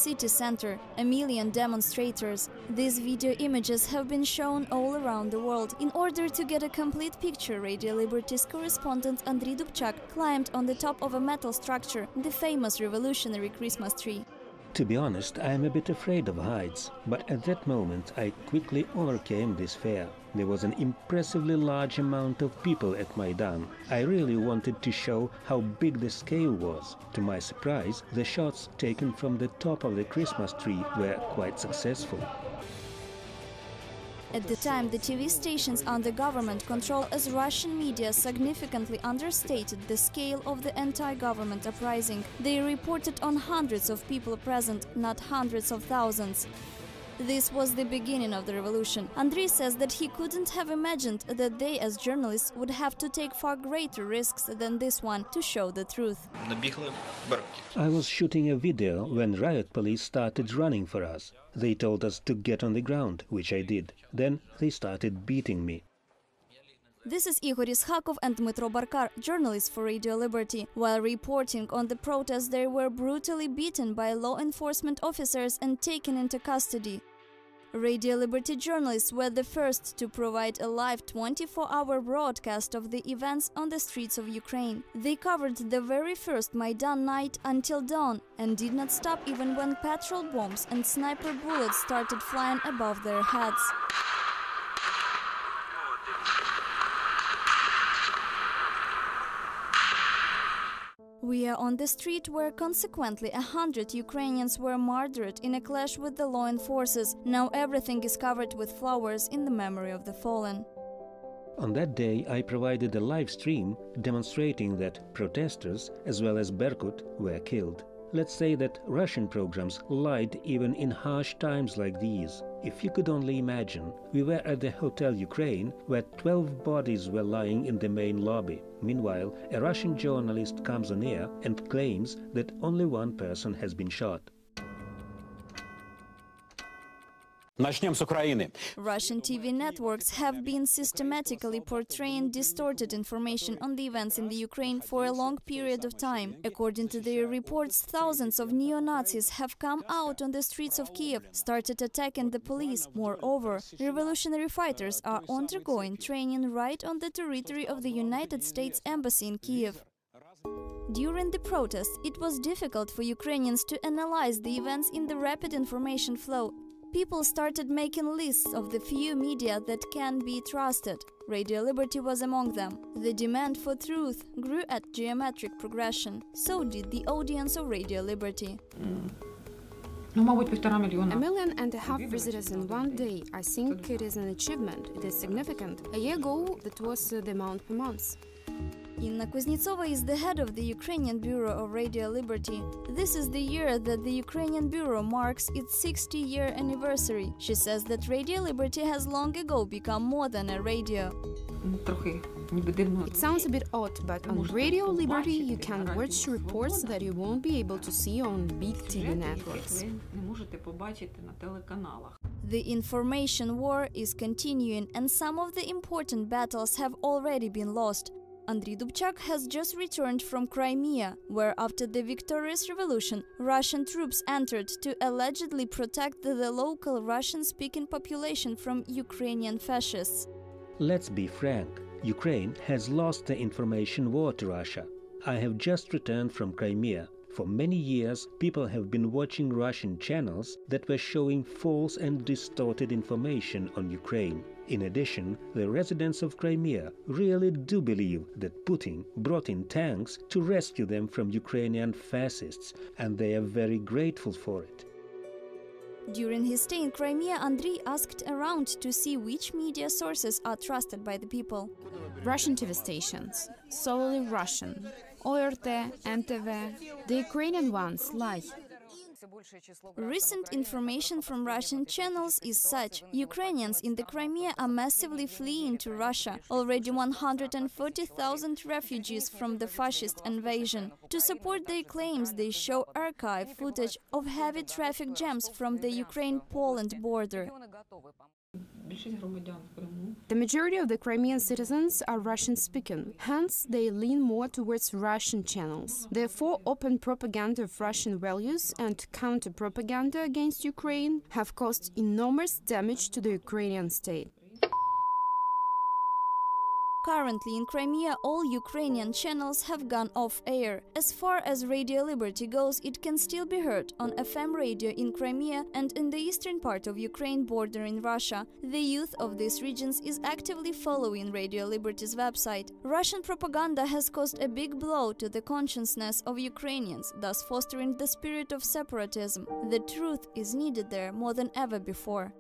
city center, a million demonstrators. These video images have been shown all around the world. In order to get a complete picture, Radio Liberty's correspondent Andriy Dubchak climbed on the top of a metal structure, the famous revolutionary Christmas tree. To be honest, I am a bit afraid of heights, but at that moment I quickly overcame this fear. There was an impressively large amount of people at Maidan. I really wanted to show how big the scale was. To my surprise, the shots taken from the top of the Christmas tree were quite successful. At the time, the TV stations under government control as Russian media significantly understated the scale of the anti-government uprising. They reported on hundreds of people present, not hundreds of thousands. This was the beginning of the revolution. Andriy says that he couldn't have imagined that they, as journalists, would have to take far greater risks than this one to show the truth. I was shooting a video when riot police started running for us. They told us to get on the ground, which I did. Then they started beating me. This is Igor Ishakov and Dmitro Barkar, journalists for Radio Liberty. While reporting on the protests, they were brutally beaten by law enforcement officers and taken into custody. Radio Liberty journalists were the first to provide a live 24-hour broadcast of the events on the streets of Ukraine. They covered the very first Maidan night until dawn and did not stop even when petrol bombs and sniper bullets started flying above their heads. We are on the street where consequently 100 Ukrainians were murdered in a clash with the law enforcers. Now everything is covered with flowers in the memory of the fallen. On that day, I provided a live stream demonstrating that protesters, as well as Berkut, were killed. Let's say that Russian programs lied even in harsh times like these. If you could only imagine, we were at the Hotel Ukraine, where 12 bodies were lying in the main lobby. Meanwhile, a Russian journalist comes on air and claims that only one person has been shot. Russian TV networks have been systematically portraying distorted information on the events in the Ukraine for a long period of time. According to their reports, thousands of neo-Nazis have come out on the streets of Kiev, started attacking the police. Moreover, revolutionary fighters are undergoing training right on the territory of the United States Embassy in Kiev. During the protests, it was difficult for Ukrainians to analyze the events in the rapid information flow. People started making lists of the few media that can be trusted. Radio Liberty was among them. The demand for truth grew at geometric progression. So did the audience of Radio Liberty. 1.5 million visitors in one day. I think it is an achievement. It is significant. A year ago, that was the amount per month. Inna Kuznetsova is the head of the Ukrainian Bureau of Radio Liberty. This is the year that the Ukrainian Bureau marks its 60-year anniversary. She says that Radio Liberty has long ago become more than a radio. It sounds a bit odd, but on Radio Liberty you can watch reports that you won't be able to see on big TV networks. The information war is continuing, and some of the important battles have already been lost. Andriy Dubchak has just returned from Crimea, where after the victorious revolution, Russian troops entered to allegedly protect the local Russian-speaking population from Ukrainian fascists. Let's be frank, Ukraine has lost the information war to Russia. I have just returned from Crimea. For many years, people have been watching Russian channels that were showing false and distorted information on Ukraine. In addition, the residents of Crimea really do believe that Putin brought in tanks to rescue them from Ukrainian fascists, and they are very grateful for it. During his stay in Crimea, Andriy asked around to see which media sources are trusted by the people. Russian TV stations, solely Russian. ORT, NTV, the Ukrainian ones lie. Recent information from Russian channels is such: Ukrainians in the Crimea are massively fleeing to Russia. Already 140,000 refugees from the fascist invasion. To support their claims, they show archive footage of heavy traffic jams from the Ukraine-Poland border. The majority of the Crimean citizens are Russian-speaking, hence they lean more towards Russian channels. Therefore, open propaganda of Russian values and counter-propaganda against Ukraine have caused enormous damage to the Ukrainian state. Currently in Crimea, all Ukrainian channels have gone off air. As far as Radio Liberty goes, it can still be heard on FM radio in Crimea and in the eastern part of Ukraine bordering Russia. The youth of these regions is actively following Radio Liberty's website. Russian propaganda has caused a big blow to the consciousness of Ukrainians, thus fostering the spirit of separatism. The truth is needed there more than ever before.